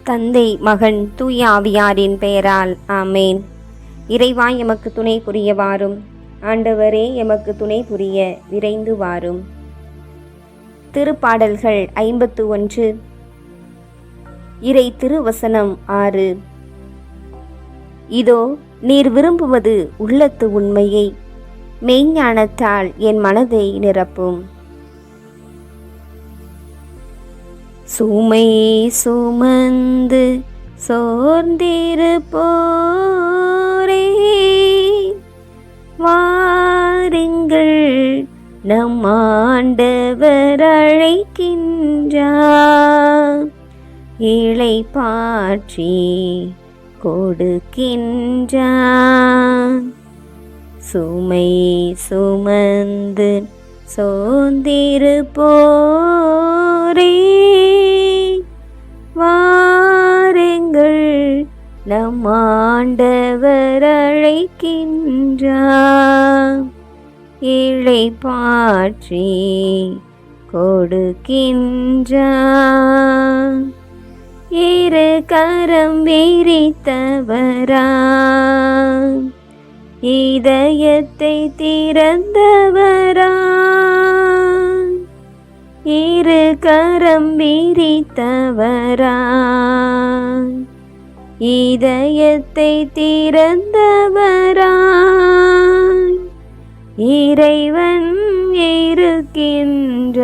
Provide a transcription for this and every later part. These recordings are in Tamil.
தந்தை மகன் தூய ஆவியாரின் பெயரால் ஆமேன். இறைவா எமக்கு துணை புரிய வாரும். ஆண்டவரே எமக்கு துணை புரிய விரைந்து வாரும். திருப்பாடல்கள் 51. இறை திருவசனம் 6. இதோ நீர் விரும்புவது உள்ளத்து உண்மையை, மெய்ஞானத்தால் என் மனதை நிரப்பும். சுமை சுமந்து சோர்ந்திருப்போரே, வாருங்கள் நம் ஆண்டவர் அழைக்கின்றார். இளைப்பாற்றி கொடுக்கின்றார். சுமை சுமந்து சோர்ந்திருப்போரே, வாருங்கள் நம் ஆண்டவர் அழைக்கின்றார். இளைப்பாற்றி கொடுக்கின்றார். இரு கரம் விரித்தவரா, இதயத்தை திறந்தவரா, இரு கரம் விரித்தவரா, இதயத்தை திறந்தவரா, இறைவன் இருக்கின்றார்.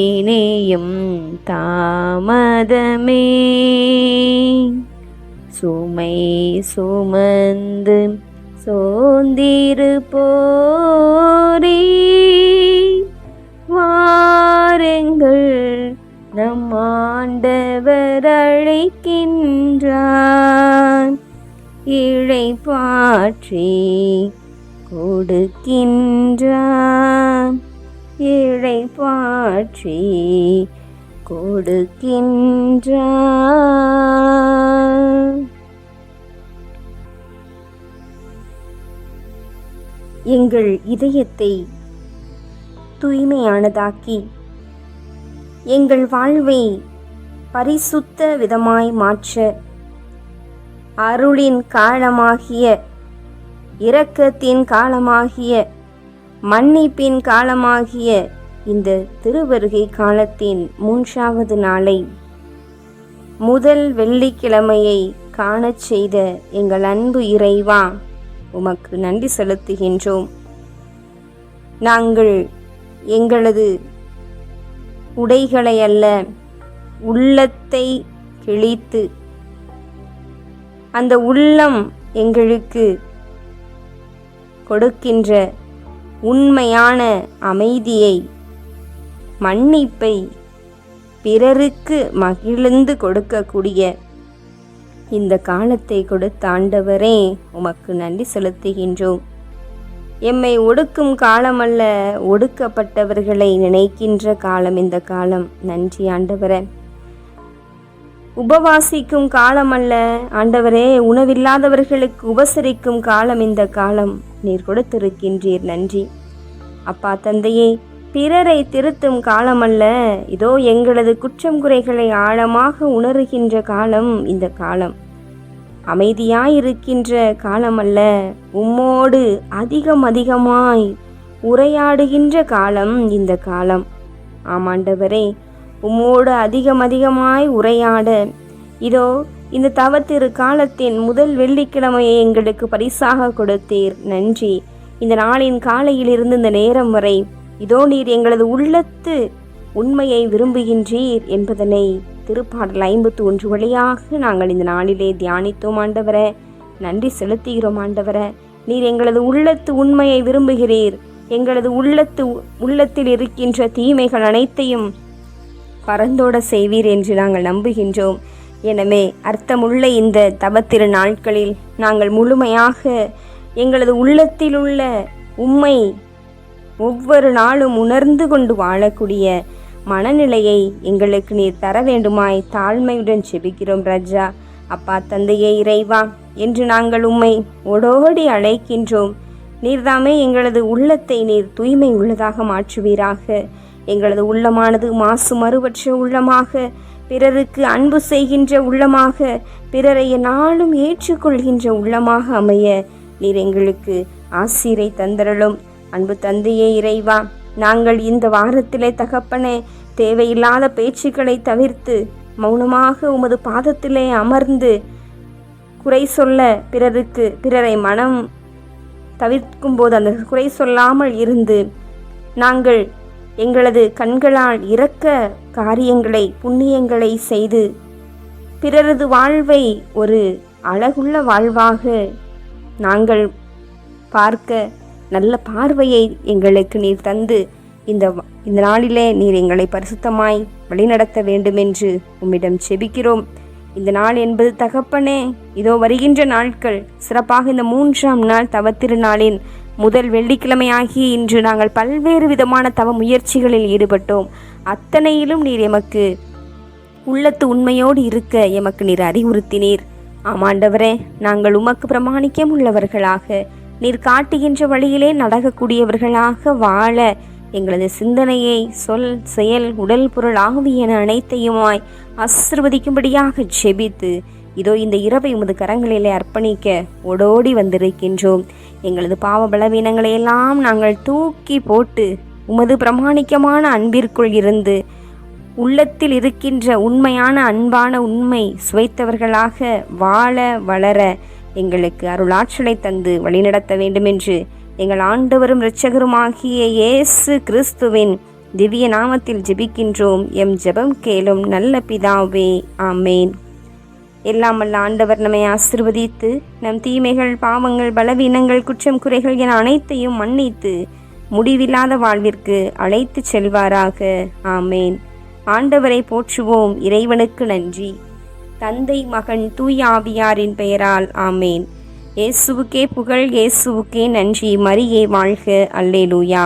இனியும் தாமதமே, சுமை சுமந்து சோர்ந்திருப்போரே, வாருங்கள் நம் ஆண்டவர் அழைக்கின்றார். இளைப்பாற்றி கொடுக்கின்றார். இளைப்பாற்றி கொடுக்கின்றார். எங்கள் இதயத்தை தூய்மையானதாக்கி எங்கள் வாழ்வை பரிசுத்த விதமாய் மாற்ற அருளின் காலமாகிய, இரக்கத்தின் காலமாகிய, மன்னிப்பின் காலமாகிய இந்த திருவருகை காலத்தின் 3வது நாளை, முதல் வெள்ளிக்கிழமையை காணச் செய்த எங்கள் அன்பு இறைவா, உமக்கு நன்றி செலுத்துகின்றோம். நாங்கள் எங்களது உடைகளை அல்ல, உள்ளத்தை கிழித்து அந்த உள்ளம் எங்களுக்கு கொடுக்கின்ற உண்மையான அமைதியை, மன்னிப்பை, பிறருக்கு மகிழ்ந்து கொடுக்கக்கூடிய இந்த காலத்தை கொடுத்த ஆண்டவரே, உமக்கு நன்றி செலுத்துகின்றோம். எம்மை ஒடுக்கும் காலமல்ல, ஒடுக்கப்பட்டவர்களை நினைக்கின்ற காலம் இந்த காலம். நன்றி ஆண்டவரே. உபவாசிக்கும் காலமல்ல ஆண்டவரே, உணவில்லாதவர்களுக்கு உபசரிக்கும் காலம் இந்த காலம். நீர் கொடுத்திருக்கின்றீர், நன்றி அப்பா. தந்தையே, பிறரை திருத்தும் காலமல்ல, இதோ எங்களது குற்றம் குறைகளை ஆழமாக உணர்கின்ற காலம் இந்த காலம். அமைதியாயிருக்கின்ற காலமல்ல, உம்மோடு அதிகமாய் உரையாடுகின்ற காலம் இந்த காலம். ஆமாண்டவரே, உம்மோடு அதிகமாய் உரையாட இதோ இந்த தவத்திரு காலத்தின் முதல் வெள்ளிக்கிழமையை எங்களுக்கு பரிசாக கொடுத்தீர், நன்றி. இந்த நாளின் காலையிலிருந்து இந்த நேரம் வரை இதோ நீர் எங்களது உள்ளத்து உண்மையை விரும்புகின்றீர் என்பதனை திருப்பாடல் 51 வழியாக நாங்கள் இந்த நாளிலே தியானித்தோம் ஆண்டவரே. நன்றி செலுத்துகிறோம் ஆண்டவரே. நீர் எங்களது உள்ளத்து உண்மையை விரும்புகிறீர். எங்களது உள்ளத்தில் இருக்கின்ற தீமைகள் அனைத்தையும் பறந்தோட செய்வீர் என்று நாங்கள் நம்புகின்றோம். எனவே அர்த்தமுள்ள இந்த தவத்திரு நாட்களில் நாங்கள் முழுமையாக எங்களது உள்ளத்தில் உள்ள உம்மை ஒவ்வொரு நாளும் உணர்ந்து கொண்டு வாழக்கூடிய மனநிலையை எங்களுக்கு நீர் தர வேண்டுமாய் தாழ்மையுடன் செபிக்கிறோம் ராஜா. அப்பா தந்தையே இறைவா, என்று நாங்கள் உம்மை ஓடோடி அழைக்கின்றோம். நீர்தாமே எங்களது உள்ளத்தை நீர் தூய்மை உள்ளதாக மாற்றுவீராக. எங்களது உள்ளமானது மாசு மறுவற்ற உள்ளமாக பிறருக்கு அன்பு செய்கின்ற உள்ளமாக, பிறரை நாளும் ஏற்றுக்கொள்கின்ற உள்ளமாக அமைய நீர் எங்களுக்கு ஆசீரை தந்தரலும். அன்பு தந்தையே இறைவா, நாங்கள் இந்த வாரத்திலே தகப்பனே தேவையில்லாத பேச்சுக்களை தவிர்த்து மௌனமாக உமது பாதத்திலே அமர்ந்து குறை சொல்ல பிறரை மனம் தவிர்க்கும் போது அந்த குறை சொல்லாமல் இருந்து நாங்கள் எங்களது கண்களால் இரக்க காரியங்களை புண்ணியங்களை செய்து பிறரது வாழ்வை ஒரு அழகுள்ள வாழ்வாக நாங்கள் பார்க்க நல்ல பார்வையை எங்களுக்கு நீர் தந்து இந்த நாளிலே நீர் எங்களை பரிசுத்தமாய் வழிநடத்த வேண்டுமென்று உம்மிடம் செபிக்கிறோம். இந்த நாள் என்பது தகப்பனே, இதோ வருகின்ற நாட்கள் சிறப்பாக இந்த 3ஆம் நாள் தவத்திருநாளின் முதல் வெள்ளிக்கிழமையாகிய இன்று நாங்கள் பல்வேறு விதமான தவ முயற்சிகளில் ஈடுபட்டோம். அத்தனையிலும் நீர் எமக்கு உள்ளத்து உண்மையோடு இருக்க எமக்கு நீர் அறிவுறுத்தினீர். ஆமாண்டவரே, நாங்கள் உமக்கு பிரமாணிக்கம் உள்ளவர்களாக, நீர் காட்டுகின்ற வழியிலே நடக்கக்கூடியவர்களாக வாழ எங்களது சிந்தனையை, சொல், செயல், உடல், பொருள் ஆவியன அனைத்தையுமாய் ஆசிர்வதிக்கும்படியாக ஜெபித்து இதோ இந்த இரவை உமது கரங்களிலே அர்ப்பணிக்க ஓடோடி வந்திருக்கின்றோம். எங்களது பாவ பலவீனங்களை எல்லாம் நாங்கள் தூக்கி போட்டு உமது பிரமாணிக்கமான அன்பிற்குள் இருந்து உள்ளத்தில் இருக்கின்ற உண்மையான அன்பான உண்மை சுவைத்தவர்களாக வாழ வளர எங்களுக்கு அருளாற்றலை தந்து வழிநடத்த வேண்டுமென்று எங்கள் ஆண்டவரும் இரட்சகருமாகிய இயேசு கிறிஸ்துவின் திவ்ய நாமத்தில் ஜெபிக்கின்றோம். எம் ஜெபம் கேளும் நல்ல பிதாவே, ஆமேன். எல்லாம் வல்ல ஆண்டவர் நம்மை ஆசீர்வதித்து நம் தீமைகள், பாவங்கள், பலவீனங்கள், குற்றம், குறைகள் என அனைத்தையும் மன்னித்து முடிவில்லாத வாழ்விற்கு அழைத்து செல்வாராக. ஆமேன். ஆண்டவரை போற்றுவோம். இறைவனுக்கு நன்றி. தந்தை, மகன், தூய ஆவியாரின் பெயரால் ஆமேன். இயேசுவுக்கே புகழ், இயேசுவுக்கே நன்றி. மரியே வாழ்க. அல்லேலூயா.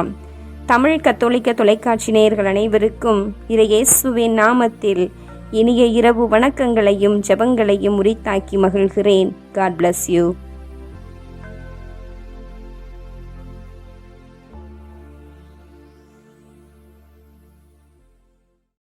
தமிழ் கத்தோலிக்க தொலைக்காட்சி நேயர்கள் அனைவருக்கும் இயேசுவின் நாமத்தில் இனிய இரவு வணக்கங்களையும் ஜெபங்களையும் உரித்தாக்கி மகிழ்கிறேன். God bless you.